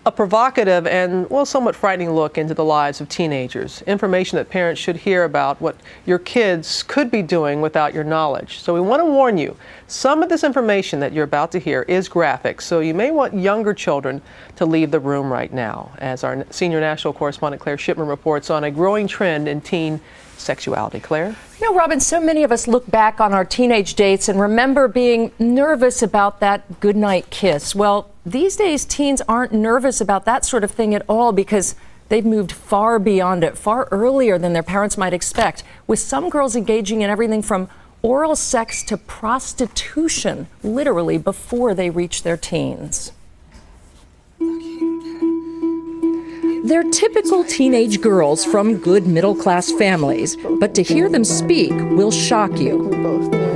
A provocative and, well, somewhat frightening look into the lives of teenagers. Information that parents should hear about what your kids could be doing without your knowledge. So we want to warn you, some of this information that you're about to hear is graphic, so you may want younger children to leave the room right now, as our senior national correspondent Claire Shipman reports on a growing trend in teen sexuality. Claire? You know, Robin, so many of us look back on our teenage dates and remember being nervous about that goodnight kiss. Well, these days teens aren't nervous about that sort of thing at all because they've moved far beyond it, far earlier than their parents might expect, with some girls engaging in everything from oral sex to prostitution, literally before they reach their teens. They're typical teenage girls from good middle-class families, but to hear them speak will shock you.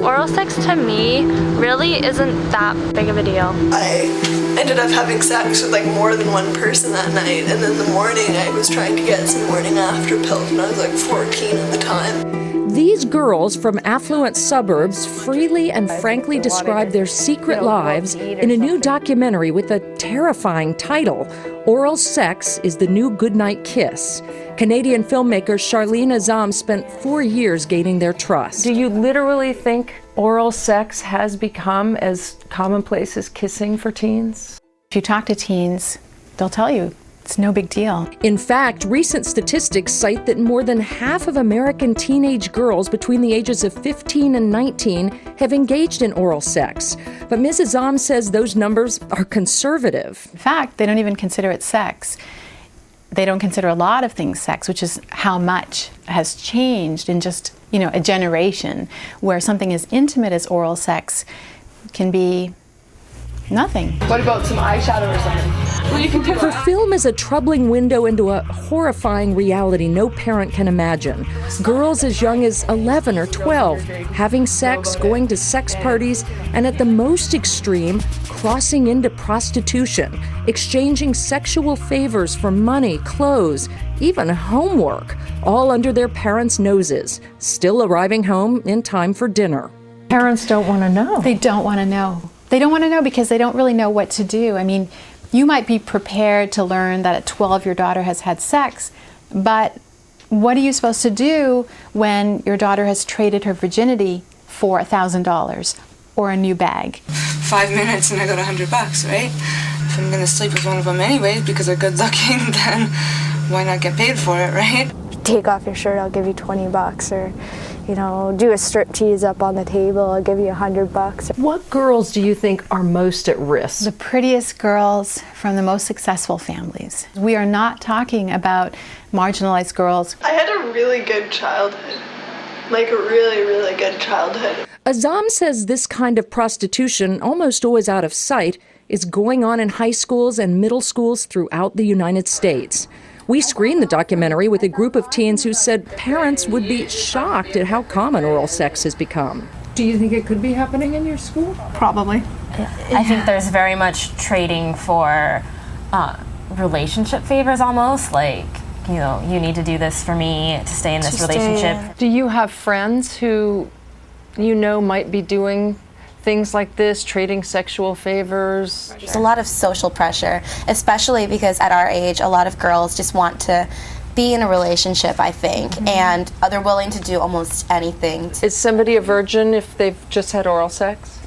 Oral sex to me really isn't that big of a deal. I ended up having sex with like more than one person that night, and then in the morning I was trying to get some morning after pills when I was like 14 at the time. These girls from affluent suburbs freely and frankly describe their secret lives in a new documentary with a terrifying title, Oral Sex is the New Goodnight Kiss. Canadian filmmaker Charlene Azam spent 4 years gaining their trust. Do you literally think oral sex has become as commonplace as kissing for teens? If you talk to teens, they'll tell you it's no big deal. In fact, recent statistics cite that more than half of American teenage girls between the ages of 15 and 19 have engaged in oral sex. But Ms. Azam says those numbers are conservative. In fact, they don't even consider it sex. They don't consider a lot of things sex, which is how much has changed in just, a generation, where something as intimate as oral sex can be nothing. What about some eyeshadow or something? Her film is a troubling window into a horrifying reality no parent can imagine. Girls as young as 11 or 12 having sex, going to sex parties, and at the most extreme, crossing into prostitution, exchanging sexual favors for money, clothes, even homework, all under their parents' noses, still arriving home in time for dinner. Parents don't want to know. They don't want to know. They don't want to know because they don't really know what to do. I mean, you might be prepared to learn that at 12 your daughter has had sex, but what are you supposed to do when your daughter has traded her virginity for $1,000 or a new bag? 5 minutes and I got $100, right? If I'm gonna sleep with one of them anyways because they're good looking, then why not get paid for it, right? Take off your shirt, I'll give you $20, or do a striptease up on the table, I'll give you $100. What girls do you think are most at risk? The prettiest girls from the most successful families. We are not talking about marginalized girls. I had a really good childhood. Like a really, really good childhood. Azam says this kind of prostitution, almost always out of sight, is going on in high schools and middle schools throughout the United States. We screened the documentary with a group of teens who said parents would be shocked at how common oral sex has become. Do you think it could be happening in your school? Probably. I think there's very much trading for relationship favors almost, like, you need to do this for me to stay in this relationship. Do you have friends who might be doing things like this, trading sexual favors? There's a lot of social pressure, especially because at our age, a lot of girls just want to be in a relationship, I think, and they're willing to do almost anything. Is somebody a virgin if they've just had oral sex?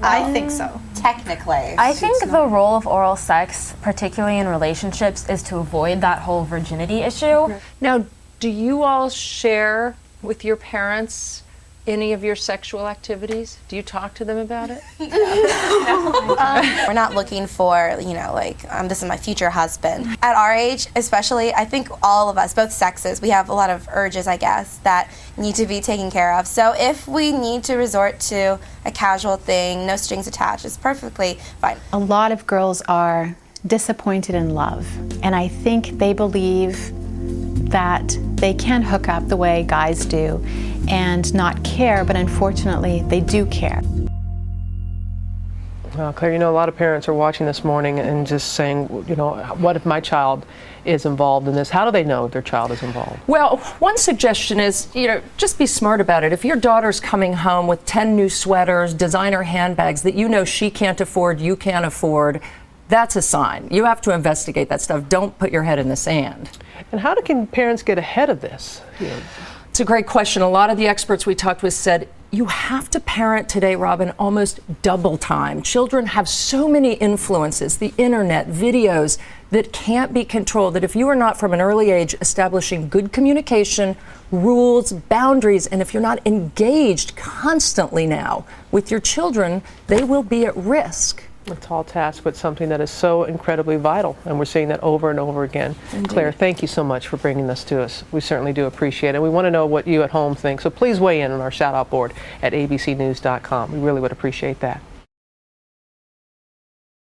I think so. Technically. I think the role of oral sex, particularly in relationships, is to avoid that whole virginity issue. Now, do you all share with your parents any of your sexual activities? Do you talk to them about it? We're not looking for, this is my future husband. At our age, especially, I think all of us, both sexes, we have a lot of urges, I guess, that need to be taken care of. So if we need to resort to a casual thing, no strings attached, it's perfectly fine. A lot of girls are disappointed in love, and I think they believe that they can hook up the way guys do and not care, but unfortunately they do care. Well, Claire, a lot of parents are watching this morning and just saying, what if my child is involved in this? How do they know their child is involved? Well, one suggestion is, just be smart about it. If your daughter's coming home with 10 new sweaters, designer handbags that she can't afford, you can't afford, that's a sign. You have to investigate that stuff. Don't put your head in the sand. And how can parents get ahead of this? It's a great question. A lot of the experts we talked with said you have to parent today, Robin, almost double time. Children have so many influences, the internet, videos that can't be controlled, that if you are not from an early age establishing good communication, rules, boundaries, and if you're not engaged constantly now with your children, they will be at risk. A tall task, but something that is so incredibly vital, and we're seeing that over and over again. Indeed. Claire, thank you so much for bringing this to us. We certainly do appreciate it. We want to know what you at home think, so please weigh in on our shout-out board at abcnews.com. We really would appreciate that.